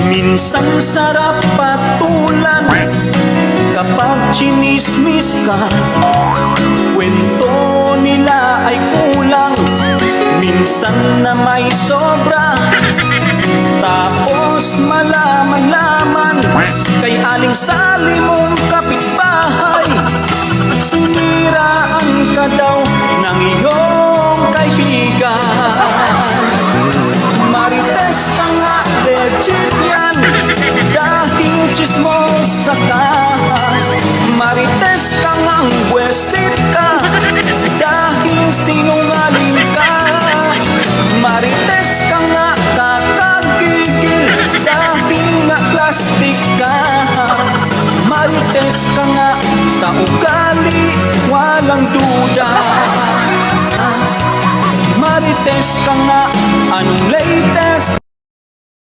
Minsan sarap patulan kapag chinismis ka. Kwento nila ay kulang, minsan na may sobra. Tapos malaman-laman kay aling sali mong kapitbahay, siniraan ka daw ng iyong kaibigan. Marites ka nga, legit yan, dahil chismosa ka. Marites ka nga, buwesit ka, dahil sinungaling ka. Marites ka nga, kakagigil, dahil nga plastic ka. Marites ka nga, sa ugali walang duda. Marites ka nga, anong latest